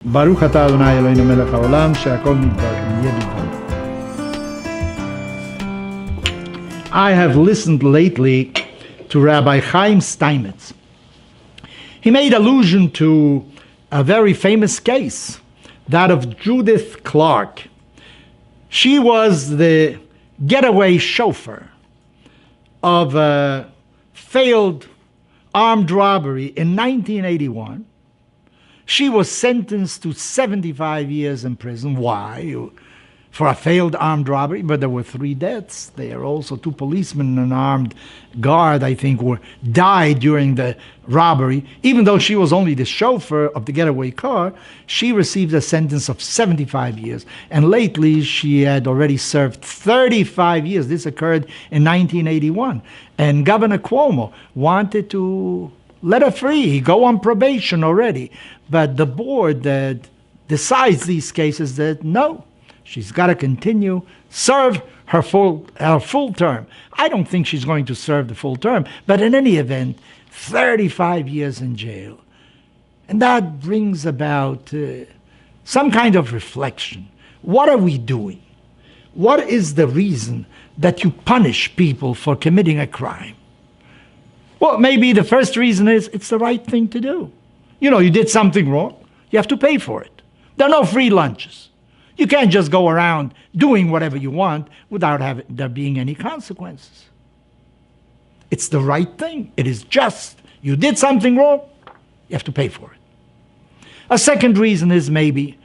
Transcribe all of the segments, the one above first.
ברוך אתה אדוני אלוהינו מלך העולם שהכל נדבר ונהיה בדברו. I have listened lately to Rabbi Chaim Steinmetz. He made allusion to a very famous case, that of Judith Clark. She was the getaway chauffeur of a failed armed robbery in 1981. She was sentenced to 75 years in prison. Why? For a failed armed robbery, but there were 3 deaths. There are also 2 policemen and an armed guard, I think, died during the robbery. Even though she was only the chauffeur of the getaway car, she received a sentence of 75 years. And lately, she had already served 35 years. This occurred in 1981. And Governor Cuomo wanted to let her free, go on probation already. But the board that decides these cases said no. She's got to continue, serve her full term. I don't think she's going to serve the full term, but in any event, 35 years in jail. And that brings about some kind of reflection. What are we doing? What is the reason that you punish people for committing a crime? Well, maybe the first reason is it's the right thing to do. You know, you did something wrong, you have to pay for it. There are no free lunches. You can't just go around doing whatever you want without there being any consequences. It's the right thing. It is just. You did something wrong, you have to pay for it. A second reason is maybe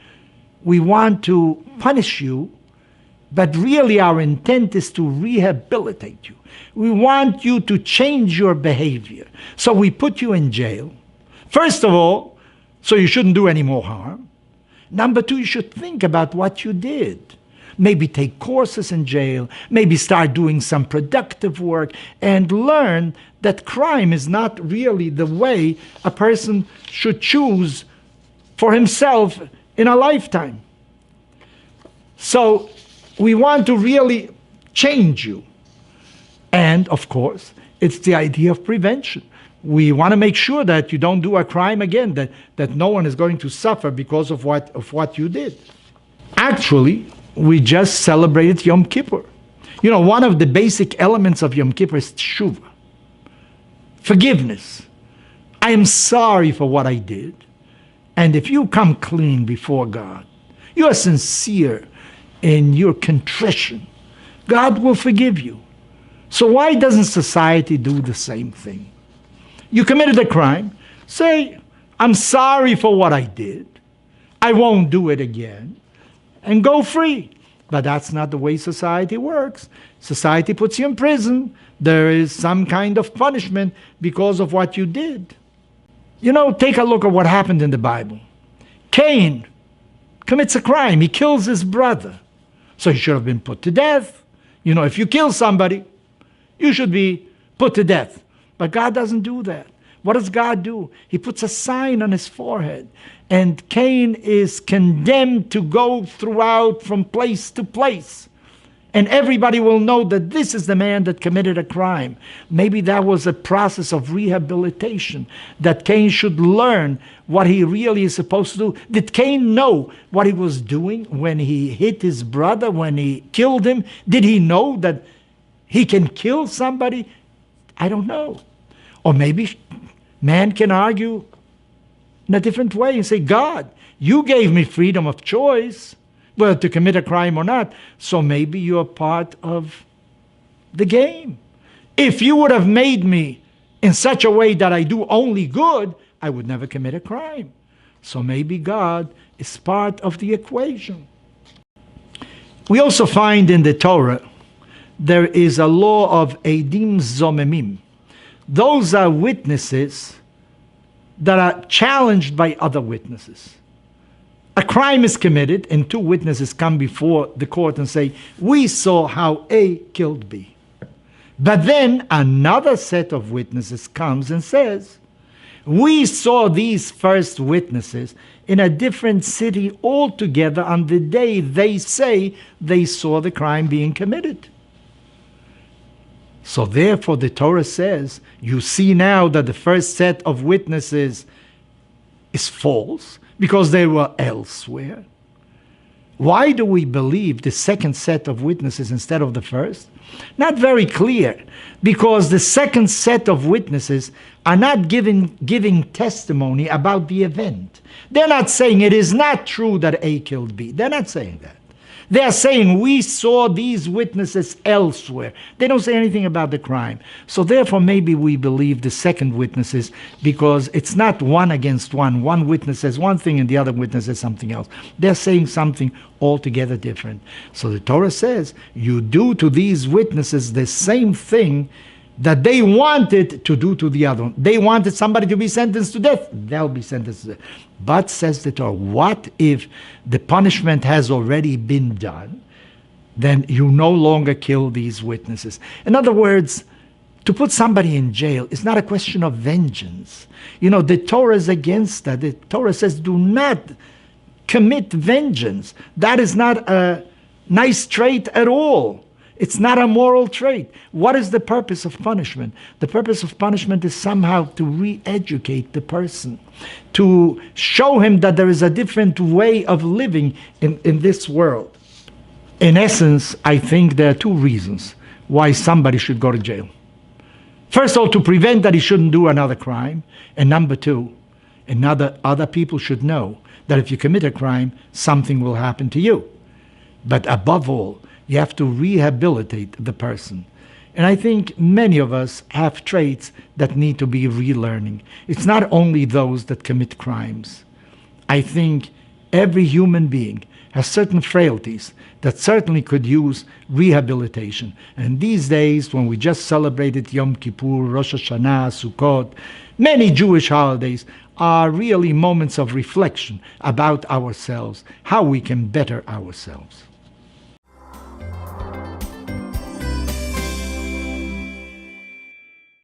we want to punish you, but really our intent is to rehabilitate you. We want you to change your behavior. So we put you in jail. First of all, so you shouldn't do any more harm. Number 2, you should think about what you did. Maybe take courses in jail, maybe start doing some productive work, and learn that crime is not really the way a person should choose for himself in a lifetime. So we want to really change you. And of course, it's the idea of prevention. We want to make sure that you don't do a crime again, that no one is going to suffer because of what you did. Actually, we just celebrated Yom Kippur. You know, one of the basic elements of Yom Kippur is teshuvah, forgiveness. I am sorry for what I did. And if you come clean before God, you are sincere in your contrition, God will forgive you. So why doesn't society do the same thing? You committed a crime, say, I'm sorry for what I did. I won't do it again. And go free. But that's not the way society works. Society puts you in prison. There is some kind of punishment because of what you did. You know, take a look at what happened in the Bible. Cain commits a crime. He kills his brother. So he should have been put to death. You know, if you kill somebody, you should be put to death. But God doesn't do that. What does God do? He puts a sign on his forehead. And Cain is condemned to go throughout from place to place. And everybody will know that this is the man that committed a crime. Maybe that was a process of rehabilitation, that Cain should learn what he really is supposed to do. Did Cain know what he was doing when he hit his brother, when he killed him? Did he know that he can kill somebody? I don't know. Or maybe man can argue in a different way and say, God, you gave me freedom of choice, whether to commit a crime or not, so maybe you're part of the game. If you would have made me in such a way that I do only good, I would never commit a crime. So maybe God is part of the equation. We also find in the Torah there is a law of Eidim Zomemim. Those are witnesses that are challenged by other witnesses. A crime is committed and 2 witnesses come before the court and say, we saw how A killed B. But then another set of witnesses comes and says, we saw these first witnesses in a different city altogether on the day they say they saw the crime being committed. So therefore the Torah says, you see now that the first set of witnesses is false, because they were elsewhere. Why do we believe the second set of witnesses instead of the first? Not very clear, because the second set of witnesses are not giving testimony about the event. They're not saying it is not true that A killed B. They're not saying that. They are saying we saw these witnesses elsewhere. They don't say anything about the crime. So therefore maybe we believe the second witnesses, because it's not one against one. One witness says one thing and the other witness says something else. They're saying something altogether different. So the Torah says you do to these witnesses the same thing that they wanted to do to the other one. They wanted somebody to be sentenced to death. They'll be sentenced to death. But, says the Torah, what if the punishment has already been done? Then you no longer kill these witnesses. In other words, to put somebody in jail is not a question of vengeance. The Torah is against that. The Torah says do not commit vengeance. That is not a nice trait at all. It's not a moral trait. What is the purpose of punishment? The purpose of punishment is somehow to re-educate the person, to show him that there is a different way of living in this world. In essence, I think there are two reasons why somebody should go to jail. First of all, to prevent that he shouldn't do another crime. And number two, other people should know that if you commit a crime, something will happen to you. But above all, you have to rehabilitate the person. And I think many of us have traits that need to be relearning. It's not only those that commit crimes. I think every human being has certain frailties that certainly could use rehabilitation. And these days, when we just celebrated Yom Kippur, Rosh Hashanah, Sukkot, many Jewish holidays are really moments of reflection about ourselves, how we can better ourselves.